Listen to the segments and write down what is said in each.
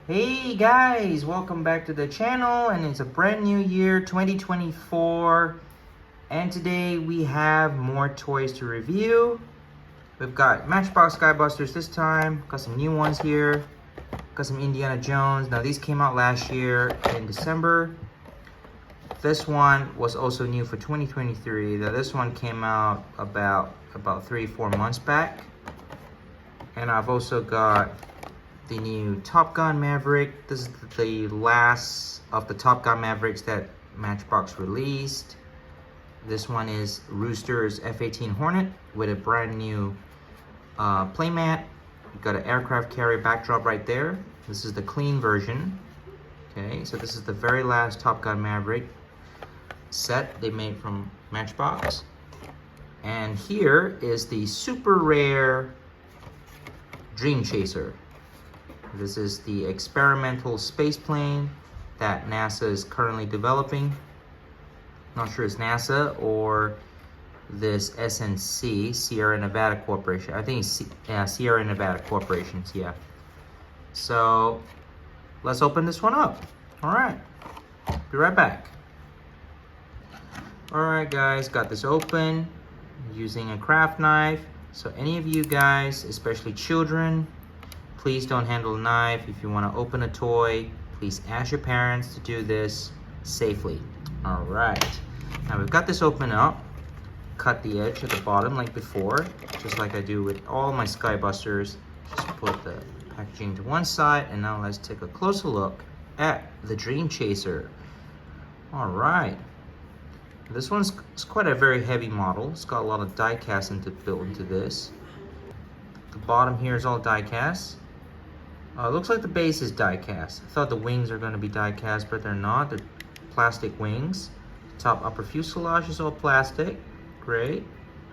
Hey guys, welcome back to the channel, and it's a brand new year 2024, and today we have more toys to review. We've got Matchbox Skybusters this time, got some new ones here, got some Indiana Jones. Now these came out last year in December. This one was also new for 2023. Now this one came out about 3-4 months back. And I've also got the new Top Gun Maverick. This is the last of the Top Gun Mavericks that Matchbox released. This one is Rooster's F-18 Hornet with a brand new playmat. You've got an aircraft carrier backdrop right there. This is the clean version. Okay, so this is the very last Top Gun Maverick set they made from Matchbox. And here is the super rare Dream Chaser. This is the experimental space plane that NASA is currently developing. Not sure it's NASA or this SNC, Sierra Nevada Corporation. I think it's Sierra Nevada Corporation, yeah. So let's open this one up. All right, be right back. All right, guys, got this open using a craft knife. So any of you guys, especially children, please don't handle a knife. If you want to open a toy, please ask your parents to do this safely. All right, now we've got this open up. Cut the edge at the bottom like before, just like I do with all my Skybusters. Just put the packaging to one side, and now let's take a closer look at the Dream Chaser. All right, this one's quite a very heavy model. It's got a lot of die casting built into this. The bottom here is all die cast. It looks like the base is die cast. I thought the wings are going to be die cast, but they're not. They're plastic wings. Top upper fuselage is all plastic. Great.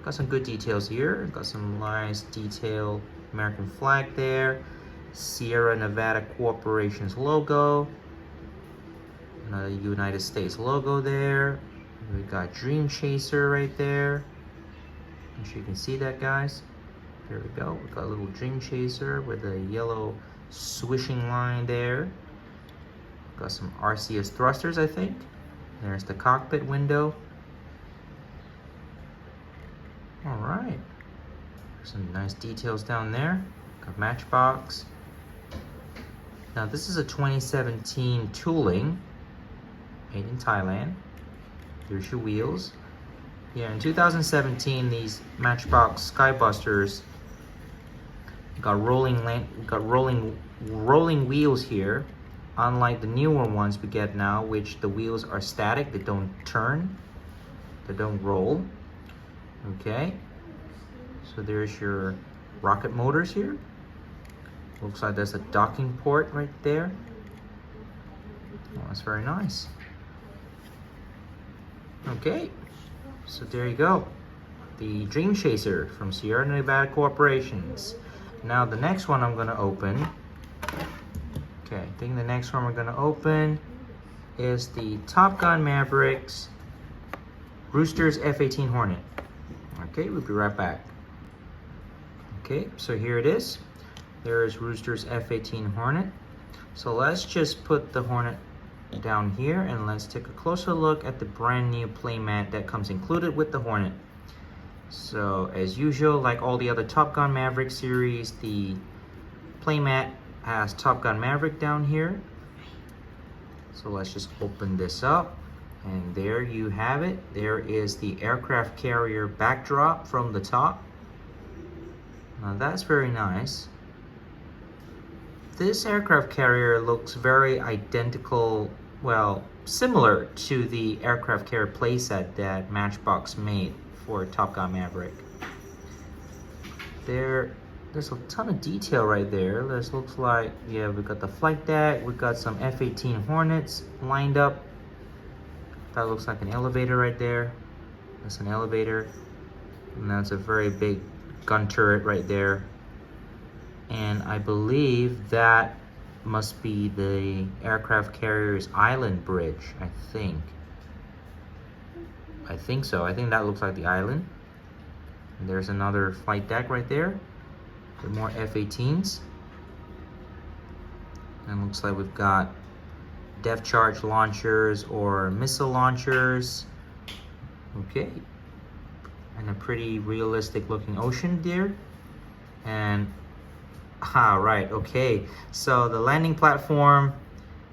Got some good details here. Got some nice detail American flag there. Sierra Nevada Corporation's logo. Another United States logo there. We got Dream Chaser right there. I'm sure you can see that, guys. There we go. We got a little Dream Chaser with a yellow swishing line there. Got some RCS thrusters, I think. There's the cockpit window. All right. Some nice details down there. Got Matchbox. Now this is a 2017 tooling made in Thailand. Here's your wheels. Yeah, in 2017, these Matchbox Skybusters got rolling wheels here, unlike the newer ones we get now, which the wheels are static. They don't turn, they don't roll. Okay, so there's your rocket motors here. Looks like there's a docking port right there. Oh, that's very nice. Okay, so there you go, the Dream Chaser from Sierra Nevada Corporations. Now the next one I'm going to open, okay, I think the next one we're going to open is the Top Gun Mavericks Rooster's F-18 Hornet. Okay, we'll be right back. Okay, so here it is. There is Rooster's F-18 Hornet. So let's just put the Hornet down here and let's take a closer look at the brand new playmat that comes included with the Hornet. So as usual, like all the other Top Gun Maverick series, the playmat has Top Gun Maverick down here. So let's just open this up, and there you have it. There is the aircraft carrier backdrop from the top. Now that's very nice. This aircraft carrier looks very identical, well, similar to the aircraft carrier playset that Matchbox made for Top Gun Maverick. There's a ton of detail right there. This looks like, yeah, we got the flight deck, we got some F-18 Hornets lined up. That looks like an elevator right there. That's an elevator. And that's a very big gun turret right there. And I believe that must be the aircraft carrier's island bridge, I think. I think so. I think that looks like the island. And there's another flight deck right there with more F-18s. And looks like we've got depth charge launchers or missile launchers. Okay. And a pretty realistic looking ocean there. And right, okay. So the landing platform,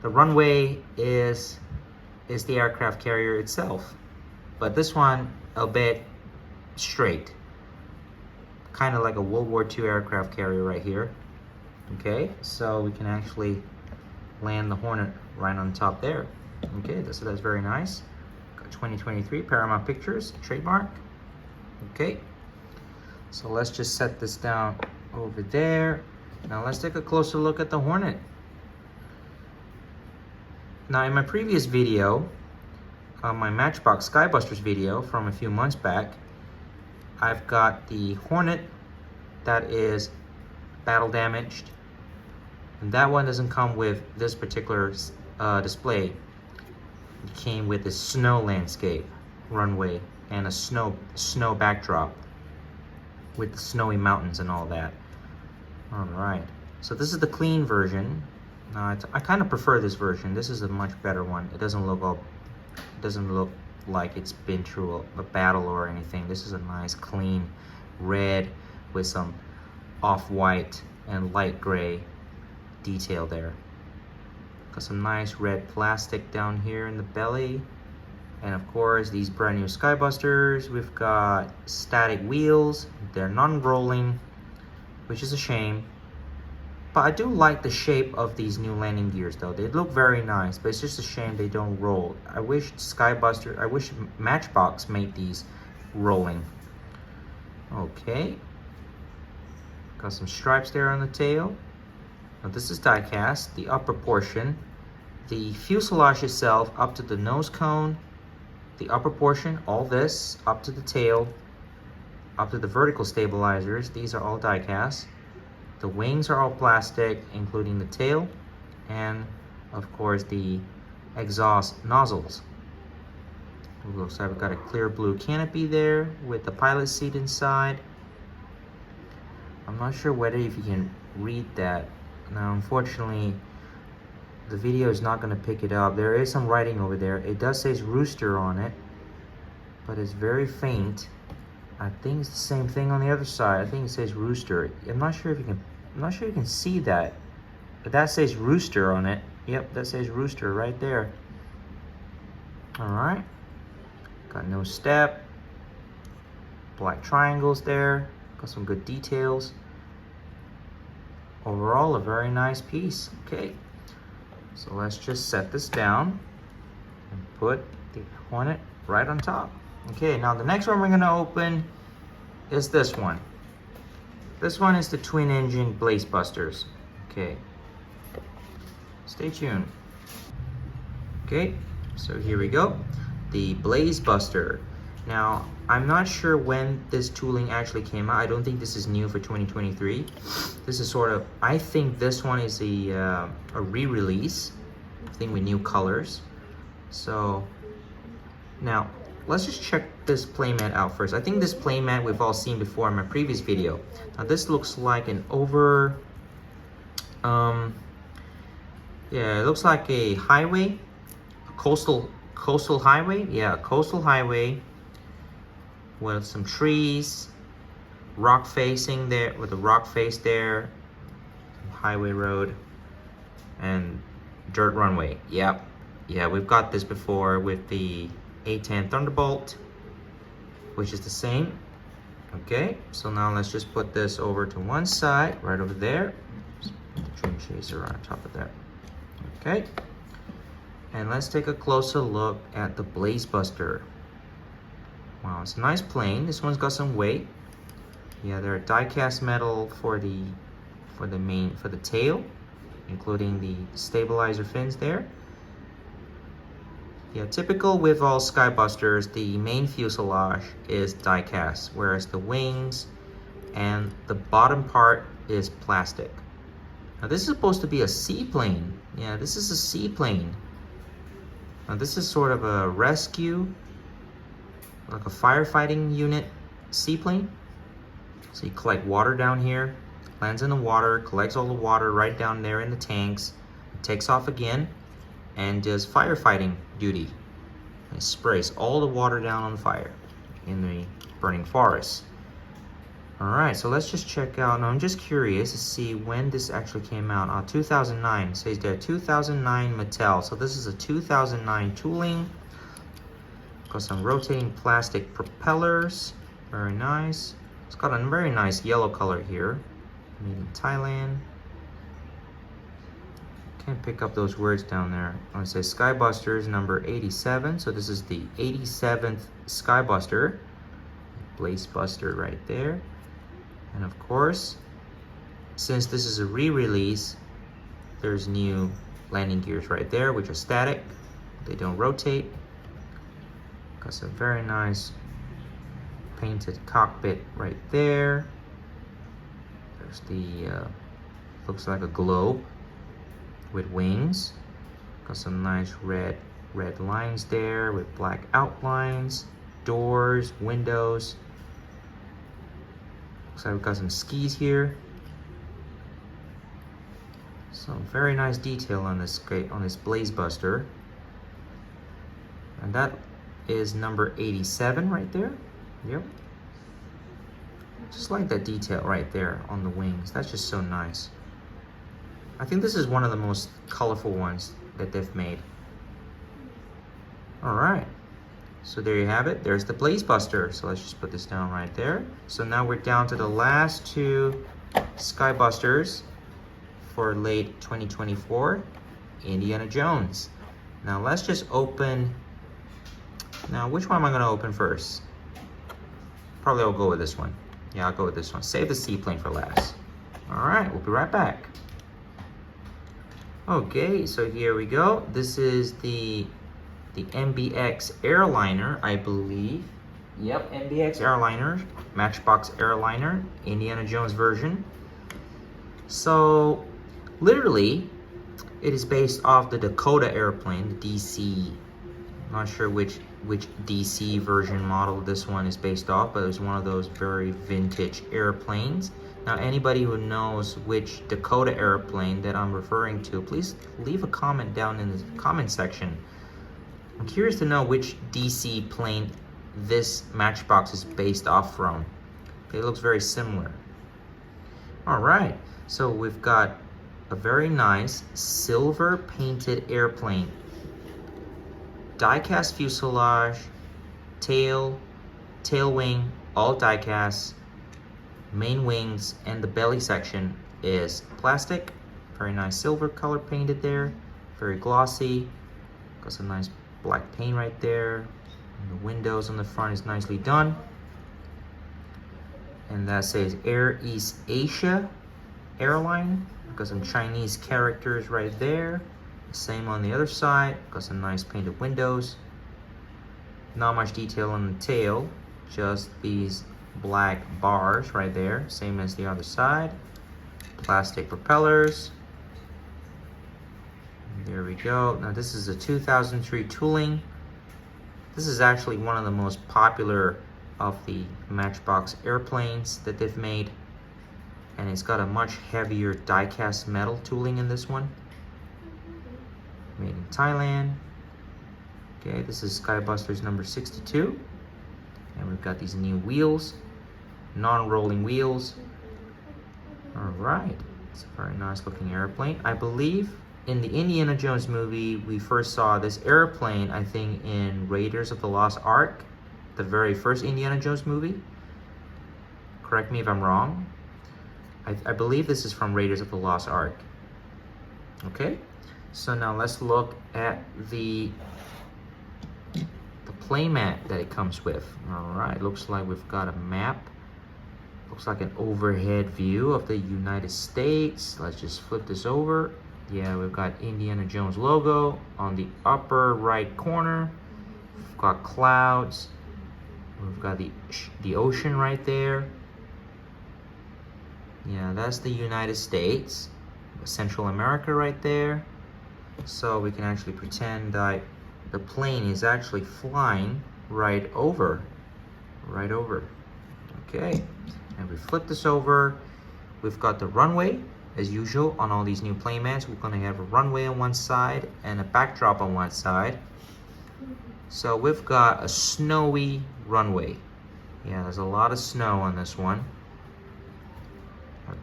the runway is the aircraft carrier itself. But this one a bit straight. Kind of like a World War II aircraft carrier right here. Okay, so we can actually land the Hornet right on top there. Okay, so that's very nice. Got 2023 Paramount Pictures trademark. Okay, so let's just set this down over there. Now let's take a closer look at the Hornet. Now in my previous video, my Matchbox Skybusters video from a few months back, I've got the Hornet that is battle damaged, and that one doesn't come with this particular display. It came with a snow landscape runway and a snow backdrop with the snowy mountains and all that. All right, so this is the clean version. I kind of prefer this version. This is a much better one. It doesn't look like it's been through a battle or anything. This is a nice clean red with some off-white and light gray detail there. Got some nice red plastic down here in the belly. And of course, these brand new Skybusters, we've got static wheels. They're non-rolling, which is a shame. But I do like the shape of these new landing gears though. They look very nice, but it's just a shame they don't roll. I wish Matchbox made these rolling. Okay. Got some stripes there on the tail. Now this is die cast, the upper portion. The fuselage itself up to the nose cone, the upper portion, all this, up to the tail, up to the vertical stabilizers. These are all die cast. The wings are all plastic, including the tail, and of course the exhaust nozzles. Looks like we've got a clear blue canopy there with the pilot seat inside. I'm not sure whether if you can read that. Now, unfortunately, the video is not going to pick it up. There is some writing over there. It does say Rooster on it, but it's very faint. I think it's the same thing on the other side. I think it says Rooster. I'm not sure you can see that, but that says Rooster on it. Yep, that says Rooster right there. All right, got no step, black triangles there, got some good details. Overall, a very nice piece. Okay, so let's just set this down and put the Hornet right on top. Okay, now the next one we're gonna open is this one. This one is the twin engine Skybusters. Okay, stay tuned. Okay, so here we go, the Skybusters. Now, I'm not sure when this tooling actually came out. I don't think this is new for 2023. This is sort of, I think this one is a re-release, I think with new colors. So, now, let's just check this playmat out first. I think this playmat we've all seen before in my previous video. Now, this looks like an yeah, it looks like a highway, a coastal highway. Yeah, a coastal highway with some trees, rock facing there, with a rock face there, highway road, and dirt runway. Yep, yeah, we've got this before with the A10 Thunderbolt, which is the same. Okay, so now let's just put this over to one side, right over there. Just put the trim chaser on top of that. Okay, and let's take a closer look at the Skybusters. Wow, it's a nice plane. This one's got some weight. Yeah, they're die-cast metal for the tail, including the stabilizer fins there. Yeah, typical with all Skybusters, the main fuselage is die-cast, whereas the wings and the bottom part is plastic. Now this is supposed to be a seaplane. Yeah, this is a seaplane. Now this is sort of a rescue, like a firefighting unit seaplane. So you collect water down here, lands in the water, collects all the water right down there in the tanks, takes off again and does firefighting duty. It sprays all the water down on the fire in the burning forest. Alright, so let's just check out. Now I'm just curious to see when this actually came out. 2009. It says there 2009 Mattel. So this is a 2009 tooling. Got some rotating plastic propellers. Very nice. It's got a very nice yellow color here. Made in Thailand. Can't pick up those words down there. It says Skybusters number 87. So this is the 87th Skybuster. Blaze Buster right there. And of course, since this is a re-release, there's new landing gears right there, which are static. They don't rotate. Got some very nice painted cockpit right there. There's the, looks like a globe with wings. Got some nice red lines there with black outlines, doors, windows. Looks like we've got some skis here. Some very nice detail on this Blaze Buster. And that is number 87 right there. Yep. Just like that detail right there on the wings. That's just so nice. I think this is one of the most colorful ones that they've made. Alright. So there you have it. There's the Blaze Buster. So let's just put this down right there. So now we're down to the last two Skybusters for late 2024. Indiana Jones. Now let's just open. Now which one am I going to open first? Probably I'll go with this one. Yeah, I'll go with this one. Save the seaplane for last. Alright, we'll be right back. Okay, so here we go. This is the MBX airliner, I believe. Yep, MBX airliner, Matchbox airliner, Indiana Jones version. So, literally, it is based off the Dakota airplane, the DC. I'm not sure which DC version model this one is based off, but it's one of those very vintage airplanes. Now, anybody who knows which Dakota airplane that I'm referring to, please leave a comment down in the comment section. I'm curious to know which DC plane this Matchbox is based off from. It looks very similar. Alright, so we've got a very nice silver painted airplane. Die-cast fuselage, tail wing, all die-cast. Main wings and the belly section is plastic. Very nice silver color painted there. Very glossy. Got some nice black paint right there. And the windows on the front is nicely done. And that says Air East Asia Airline. Got some Chinese characters right there. Same on the other side. Got some nice painted windows. Not much detail on the tail. Just these black bars right there. Same as the other side. Plastic propellers. There we go. Now this is a 2003 tooling. This is actually one of the most popular of the Matchbox airplanes that they've made. And it's got a much heavier die-cast metal tooling in this one. Made in Thailand. Okay, this is Skybusters number 62. And we've got these new wheels. Non-rolling wheels. Alright. It's a very nice looking airplane. I believe in the Indiana Jones movie, we first saw this airplane, I think, in Raiders of the Lost Ark. The very first Indiana Jones movie. Correct me if I'm wrong. I believe this is from Raiders of the Lost Ark. Okay. So now let's look at the playmat that it comes with. Alright, looks like we've got a map. Looks like an overhead view of the United States. Let's just flip this over. Yeah, we've got Indiana Jones logo on the upper right corner. We've got clouds. We've got the ocean right there. Yeah, that's the United States. Central America right there. So we can actually pretend that the plane is actually flying right over. Okay, and we flip this over. We've got the runway as usual on all these new playmats, we're gonna have a runway on one side and a backdrop on one side. So we've got a snowy runway. Yeah, there's a lot of snow on this one.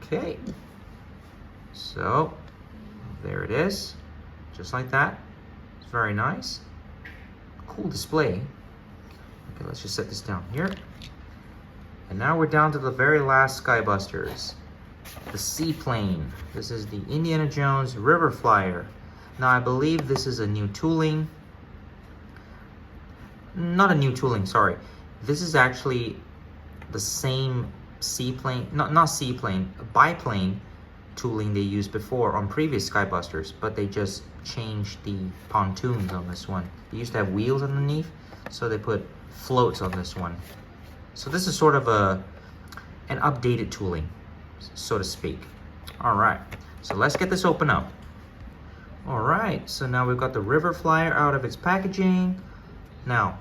Okay, so there it is, just like that. It's very nice. Cool display. Okay, let's just set this down here. And now we're down to the very last Skybusters. The seaplane. This is the Indiana Jones River Flyer. Now I believe this is a new tooling. Not a new tooling, sorry. This is actually the same seaplane, not seaplane, biplane tooling they used before on previous Skybusters, but they just changed the pontoons on this one. They used to have wheels underneath, so they put floats on this one. So this is sort of an updated tooling, so to speak. All right, so let's get this open up. All right, so now we've got the River Flyer out of its packaging. Now,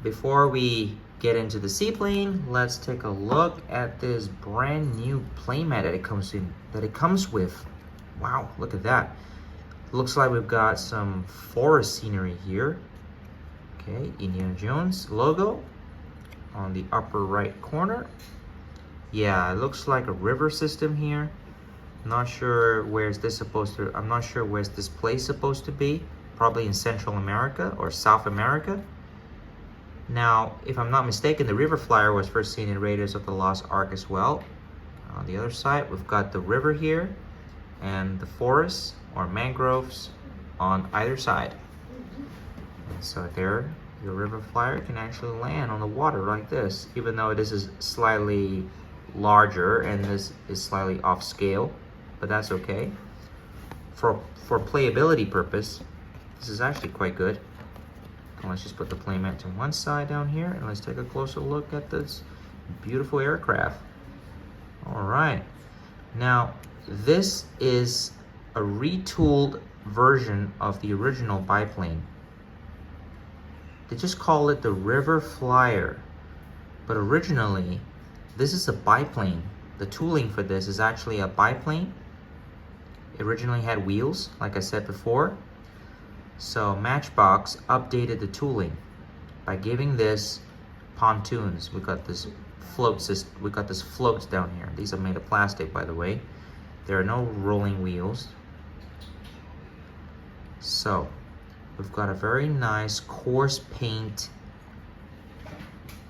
before we get into the seaplane, let's take a look at this brand new playmat that it comes with. Wow, look at that. Looks like we've got some forest scenery here. Okay, Indiana Jones logo on the upper right corner. Yeah, it looks like a river system here. Not sure where's this supposed to, I'm not sure where's this place supposed to be. Probably in Central America or South America. Now, if I'm not mistaken, the River Flyer was first seen in Raiders of the Lost Ark as well. On the other side, we've got the river here and the forests or mangroves on either side. And so there, your River Flyer can actually land on the water like this, even though this is slightly larger and this is slightly off scale, but that's okay. For playability purpose, this is actually quite good. And let's just put the playmat to one side down here and let's take a closer look at this beautiful aircraft. All right, now this is a retooled version of the original biplane. They just call it the River Flyer, but originally this is a biplane. The tooling for this is actually a biplane. It originally had wheels, like I said before. So Matchbox updated the tooling by giving this pontoons. We got this float system. We got this floats down here. These are made of plastic, by the way. There are no rolling wheels. So we've got a very nice coarse paint.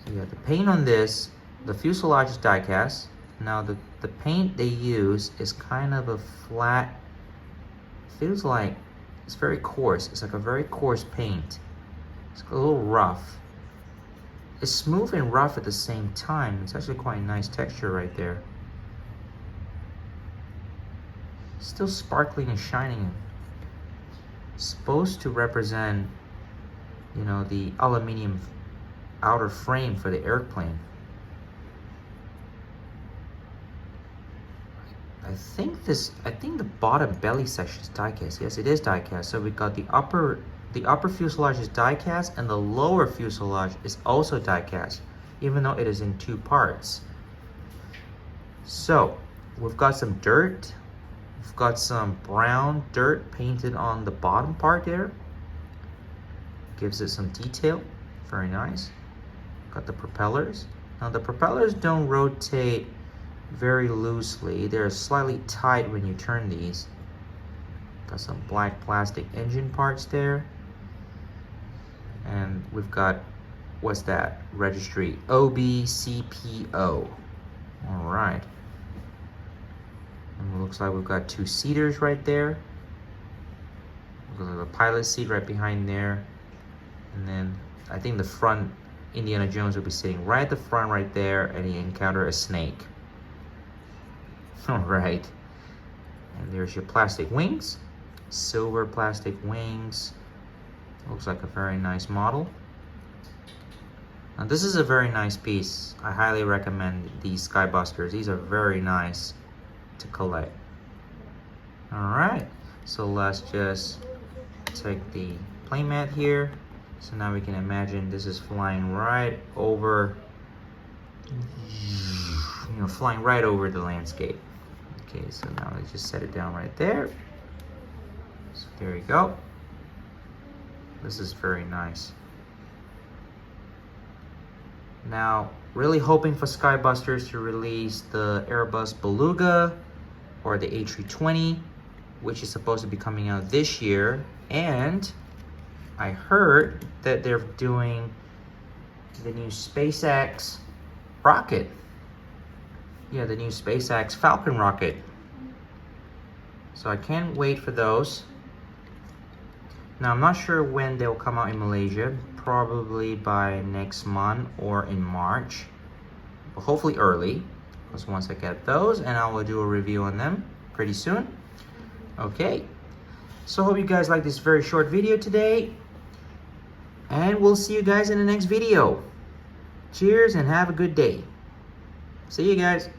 So yeah, the paint on this, the fuselage is die cast. Now the paint they use is kind of a flat, feels like it's very coarse. It's like a very coarse paint. It's a little rough. It's smooth and rough at the same time. It's actually quite a nice texture right there. Still sparkling and shining. It's supposed to represent, you know, the aluminum outer frame for the airplane. I think the bottom belly section is die cast. Yes, it is die cast. So we got the upper fuselage is die cast and the lower fuselage is also die cast, even though it is in two parts. So we've got some dirt. We've got some brown dirt painted on the bottom part there. Gives it some detail. Very nice. Got the propellers. Now the propellers don't rotate very loosely. They're slightly tight when you turn these. Got some black plastic engine parts there. And we've got, what's that? Registry, OBCPO. All right. And it looks like we've got two seaters right there. We've got a pilot seat right behind there. And then I think the front, Indiana Jones will be sitting right at the front right there, and he encountered a snake. All right, and there's your plastic wings, silver plastic wings. Looks like a very nice model. Now this is a very nice piece. I highly recommend these Skybusters. These are very nice to collect. All right, so let's just take the playmat here. So now we can imagine this is flying right over, flying right over the landscape. Okay, so now let's just set it down right there. So there you go. This is very nice. Now, really hoping for Skybusters to release the Airbus Beluga or the A320, which is supposed to be coming out this year. And I heard that they're doing the new SpaceX rocket. Yeah, the new SpaceX Falcon rocket. So I can't wait for those. Now, I'm not sure when they'll come out in Malaysia, probably by next month or in March, but hopefully early, because once I get those, and I will do a review on them pretty soon. Okay, so hope you guys like this very short video today, and we'll see you guys in the next video. Cheers and have a good day. See you guys.